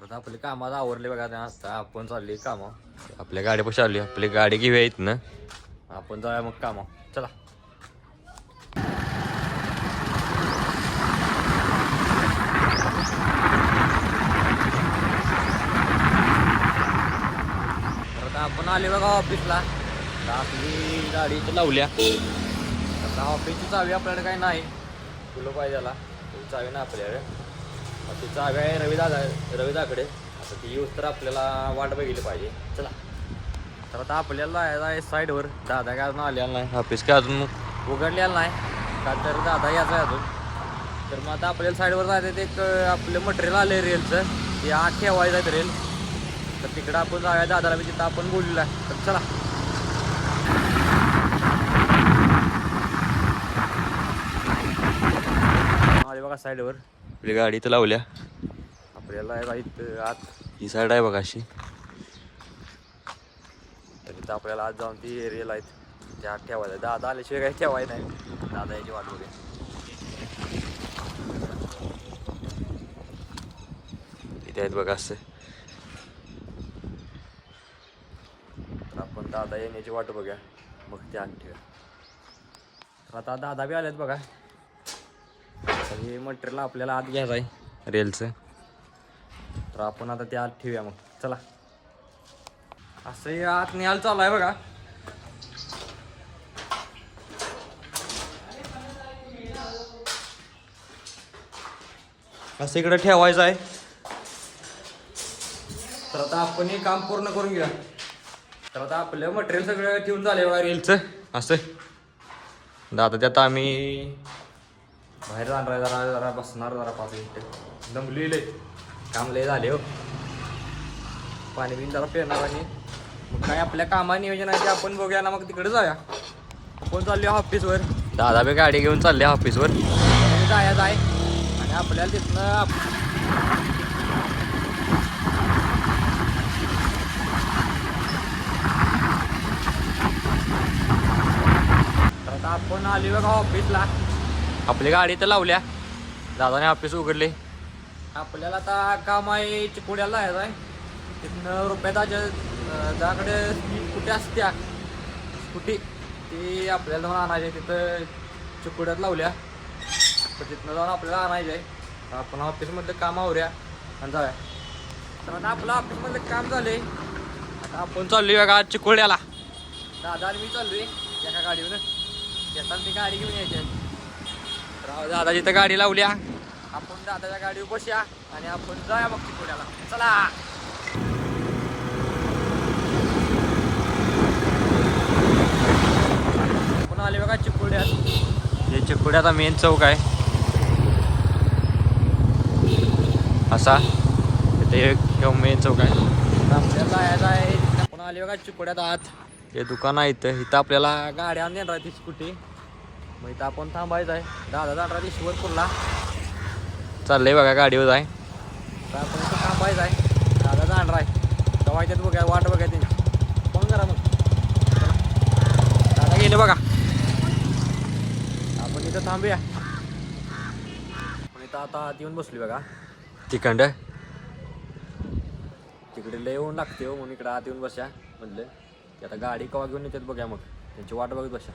तर आपले कामाला आवरले बघा आता आपण चालली कामं आपल्या गाडीपाशी आली आपली गाडी घेऊया इथनं आपण जाऊया मग कामं चला. तर आता आपण आले बघा ऑफिसला. आता आपली गाडी इथं लावल्या. आता ऑफिसची चावी आपल्याकडे काही नाही तुला पाहिजे त्याला चावी ना आपल्याकडे. ती चावी आहे रविदाकडे. आता ती यूज तर आपल्याला वाट बघितली पाहिजे. चला तर आता आपल्याला आहे साईडवर. दादा काय अजून आलेला नाही. ऑफिस काय अजून उघडलेलं नाही का तर दादा यायचा आहे अजून. तर मग आता आपल्याला साईडवर जायचं ते एक आपलं मटेरियल आलं रेलचं ते आत ठेवायचं आहे रेल. तर तिकडं आपण जाऊया दादाला मी तिथं आपण बोललेलं आहे. तर चला आले बघा साईडवर आपली गाडी इथं लावल्या. आपल्याला इथं आत ही साईड आहे बघा अशी. तर इथं आपल्याला आज जाऊन ती रेल आहेत त्या आत ठेवायचं. दादा आल्याशिवाय काही ठेवायचं नाही. दादा याची वाट बघे. इथे आहेत बघा असं. तर आपण दादा येण्याची वाट बघूया मग ते आत ठेवूया. तर आता दादा बी आलेत बघा. हे मटेरियल आपल्याला आत घ्यायचं आहे रेलचं. तर आपण आता ते आत ठेवूया मग चला. असं आत न्यायला चालू आहे बघा. असं इकडे ठेवायचं आहे. तर आता आपण हे काम पूर्ण करून घेऊया. तर आता आपलं मटेरियल सगळं ठेवून झालंय बघा रेलचं असं. दादा त्यात आम्ही बाहेर जाणार आहे. जरा बसणार 5 मिनिटं. दमलेले काम लय झाले हो. पाणी बिन जरा पिणार आणि मग काय आपल्या कामा नियोजन आहे ते आपण बघूया ना. मग तिकडे जाऊया. आपण चालले ऑफिसवर. दादा बी गाडी घेऊन चालले ऑफिसवर. जायचं आहे आणि आपल्याला तिथनं तर आता आपण आली बघा ऑफिसला. आपली गाडी तर लावल्या. दादाने ऑफिस उघडले. आपल्याला आता काम आहे चिकोड्याला जायचं आहे. तिथनं रुपयाच्या ज्याकडे स्कूटी असत्या स्कूटी ती आपल्याला जाऊन आणायची. तिथं चिकोड्यात लावल्या. तर तिथनं जाऊन आपल्याला आणायचं आहे. तर आपण ऑफिसमधलं काम आवरूया आणि जाऊया. तर आता आपलं ऑफिसमधलं काम झालं आहे. आता आपण चाललो आहे बघा चिकोड्याला. दादा आणि मी चाललो आहे एका गाडीवर. येताना ती गाडी घेऊन यायची. तर दादा जिथं गाडी लावल्या आपण दादाच्या गाडीवर बसूया आणि आपण जाऊया मग चिकोड्याला. चला आपण आले बघा चिकोड्यात. हे चिकोड्याचा मेन चौक आहे असा. तिथे एक मेन चौक आहे. आपल्याला जायचं आहे. आपण आले बघा चिकोड्यात आत. हे दुकान आहे इथं. इथं आपल्याला गाड्या नेणार ती स्कूटी. मग इथं आपण थांबायचं आहे. दादा जाणार ईश्वरपूरला चाललंय बघा गाडीवर जाय. तर आपण इथं थांबायचं आहे. दादा जाणार आहे. तेव्हा येतात बघा वाट बघा त्यांची. फोन करा मग. दादा गेले बघा. आपण इथं थांबूया. आपण इथं आता आत येऊन बसली बघा. तिकडं तिकडे लय येऊन लागते हो म्हणून इकडं आत येऊन बसा म्हटलं. की आता गाडी केव्हा घेऊन येतात बघा मग त्यांची वाट बघत बसा.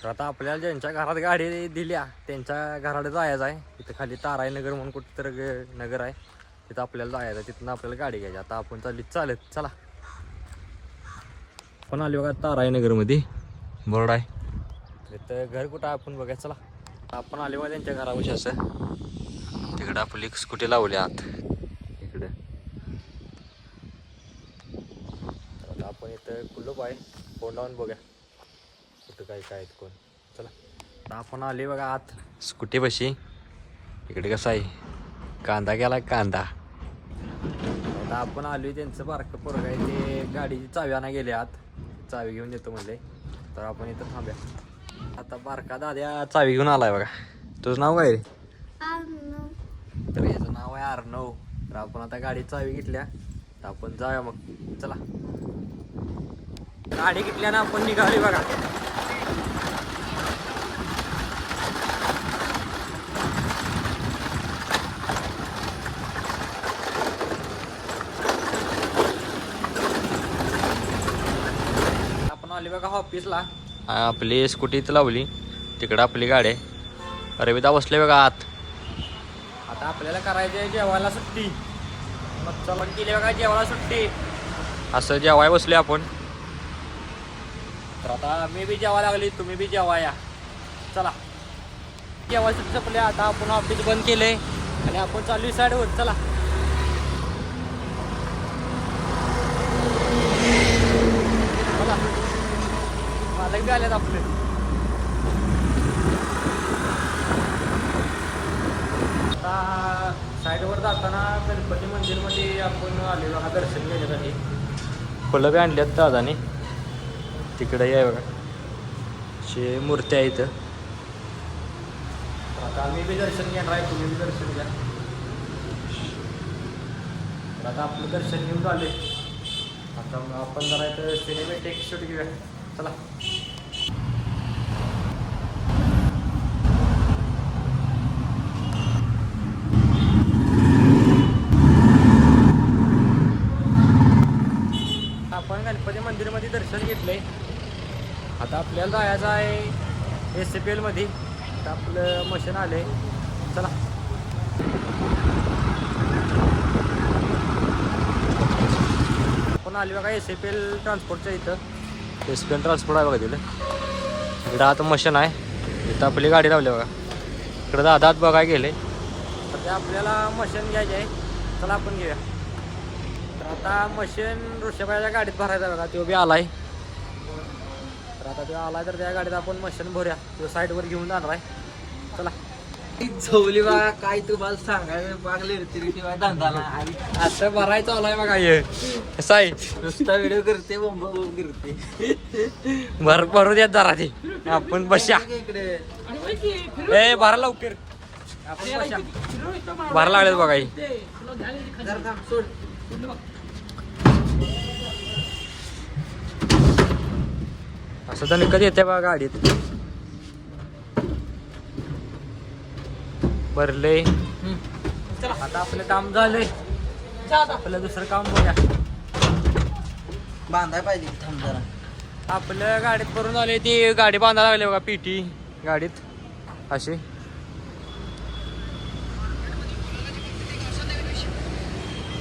तर आता आपल्याला ज्यांच्या घरात गाडी दिल्या त्यांच्या घराकडे जायचं आहे. तिथं खाली ताराई नगर म्हणून कुठं तर नगर आहे. तिथं आपल्याला जायचं आहे. तिथून आपल्याला गाडी घ्यायची. आता आपण चालत चला. आपण आली बघा ताराई नगरमध्ये बोर्ड आहे. तिथं घर कुठं आपण बघायचं. चला आपण आले बघा त्यांच्या घरापाशी असं. तिकडं आपली स्कूटी लावली आत इकडं. तर आता आपण इथं कुलूप आहे. फोन लावून बघा कुठं काय आहेत कोण. चला आता आपण आले बघा आत स्कूटी बशी. इकडे कसं आहे कांदा गेला कांदा. आता आपण आलोय त्यांचं बारकं पोरगं आहे ते गाडीची चावी आणा गेले आत. चावी घेऊन येतो म्हणले. तर आपण इथं थांब्या. आता बारका दाद्या चावी घेऊन आलाय बघा. तुझं नाव काय रे? तर याचं नाव आहे अर्णव. तर आपण आता गाडीची चावी घेतल्या. तर आपण जाऊया मग चला. गाडी घेतल्या ना आपण निघाली बघा. बघा ऑफिसला. आपली स्कूटी इथं लावली, तिकडं आपली गाडी आहे. रविदा बसले बघा आत. आता आपल्याला करायची आहे जेवायला सुट्टी. मग चला केली बघा जेवायला सुट्टी. असं जेवाय बसले आपण. तर आता मी बी जेवा लागली, तुम्ही बी जेवा या. चला जेवाय सुट्टी संपली. आता आपण ऑफिस बंद केले आणि आपण चालू साईडवर. चला मालक बी आलेत आपले. आता साईडवर जाताना गणपती मंदिरमध्ये आपण आले बघा दर्शन घेण्यासाठी. फुलं बी आणल्यात दादाने. तिकडे आहे बघा शे मूर्ती आहे इथं. आता आम्ही बी दर्शन घेणार आहे, तुम्ही बी दर्शन घ्या. तर आता आपलं दर्शन घेऊन आले. आता आपण जरा इथं सिनेमॅटिक शूट घेऊया. चला आपण गणपती मंदिरमध्ये दर्शन घेतलंय. आता आपल्याला जायचं आहे SCPL मध्ये. आता आपलं मशीन आले. चला आपण आले बघा SCPL ट्रान्सपोर्टच्या इथं. SCPL ट्रान्सपोर्ट आहे बघा तिथं. इकडं आता मशीन आहे. इथं आपली गाडी लावली बघा. इकडं दादा बघायला गेले. तर ते आपल्याला मशीन घ्यायची आहे. चला आपण घेऊया. तर आता मशीन ऋषभाच्या गाडीत भरायचा बघा. तो बी आलाय. तर आता तो आलाय तर त्या गाडीत आपण मशीन भरूया. तो साईडवर घेऊन जाणार आहे. चला झोवली बघा. काय तुम्हाला सांगायचं पागले किंवा धंदाला असं भरायचं आलाय बघा. हे कसं आहे नुसता व्हिडिओ करते बोंब करते. भरू द्यात जरा ते. आपण बशा इकडे ए भरा लवकर. आपण बशा भरा लागलेत बघा. ही सोड. असं तर कधी येते बघा गाडीत. भरले. आता आपलं काम झालंय. आपलं दुसरं काम बघा. बांधाय पाहिजे थांब जरा. आपल्या गाडीत भरून आले. ती गाडी बांधायला लागली बघा. PT गाडीत अशी.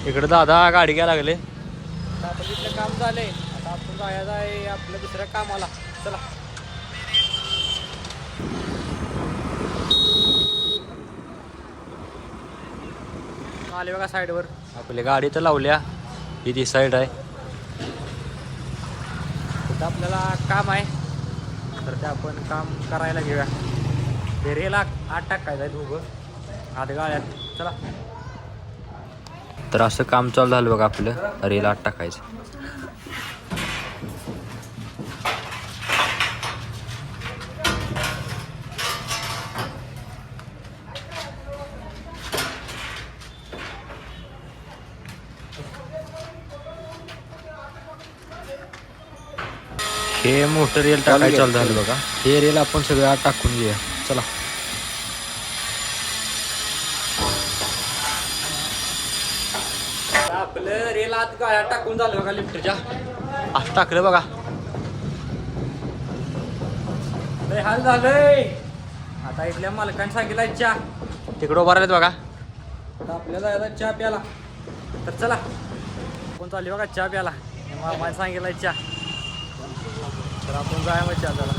इकडे दादा गाडी घ्यायला लागले. आपलं इथलं काम झालंय. आता आपण जायचं आहे आपल्या दुसऱ्या कामाला. चला आले बघा साईडवर. आपली गाडी तर लावल्या. ही ती साईड आहे. तिथं आपल्याला काम आहे. तर ते आपण काम करायला घेऊया. ते रेला आत टाकायचं आहे दोघं आत गाड्यात. चला तर असं काम चालू झालं बघा. आपलं रेल आत टाकायचं. हे मोठं रेल टाकायचं चालू झालं बघा. हे रेल आपण सगळं आत टाकून घेऊया. चला आपलं रेल आत गाड्या टाकून झालं बघा. लिफ्टच्या आत टाकलं बघा. लय हाल झालंय. आता इथल्या मालकाने सांगितलं चहा. तिकडं उभा राहिलेत बघा. आता आपल्याला जायचा चहा प्याला. तर चला आपण चालली बघा चहा प्याला. मामाने सांगितलं चहा. तर आपण जाय मग चहा प्याला.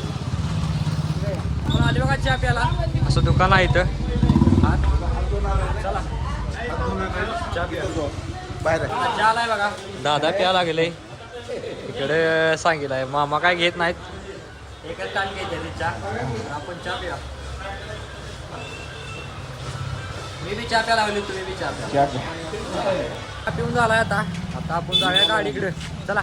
आपण आली बघा चहा प्याला. असं दुकान आहे इथं. चला चहा प्या. चहा आलाय बघा. दादा प्या लागले. इकडे सांगितलंय मामा काय घेत नाहीत. एकच टाइम घ्यायचे चहा. आपण चहा प्या. मी बी चहा प्या लागली. तुम्ही बी चहा प्या. चहा पिऊन झालाय. आता आपण जाऊया गाडीकडे. चला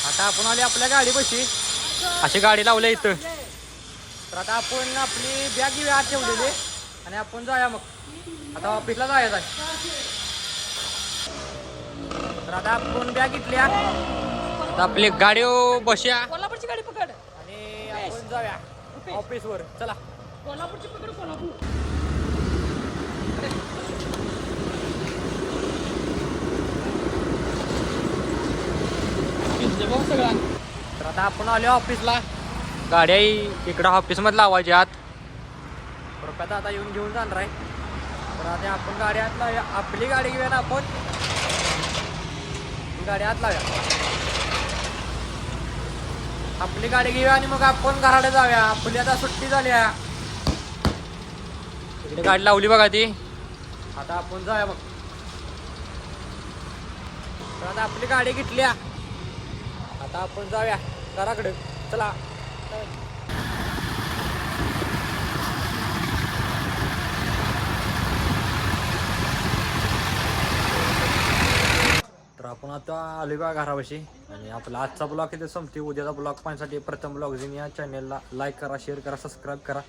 आता आपण आले आपल्या गाडीपाशी. अशी गाडी लावल्या इथं. तर आता आपण आपली बॅग घेऊया आत ठेवलेली आणि आपण जाऊया मग. आता ऑफिसला जायचं आहे. तर आता आपण बॅग घेतल्या. आता आपली गाडी बसूया कोल्हापूरची गाडी पकड. आणि आपण जाऊया. ऑफिसवर चला. तर आता आपण आलो ऑफिसला. गाड्या इकडं ऑफिसमध्ये लावायची आत. रुपयात आता येऊन घेऊन जाणार आहे. तर आता आपण गाडी आत लावूया. आपली गाडी घेऊया ना आपण. गाडी आत लावूया. आपली गाडी घेऊया आणि मग आपण घराकडे जाऊया. आपली आता सुट्टी झाली आहे. इकडे गाडी लावली बघा ती. आता आपण जाऊया मग. तर आता आपली गाडी घेतली. आता आपण जाऊया घराकडे. चला. तर आपण आता आलो बा घरापाशी. आणि आपला आजचा ब्लॉग इथे संपते. उद्याचा ब्लॉग पाहण्यासाठी प्रथम ब्लॉगझिन या चॅनलला लाईक करा, शेअर करा, सबस्क्राईब करा.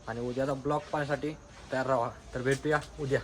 आणि उद्याचा ब्लॉग पाहण्यासाठी तयार राहा. तर भेटूया उद्या.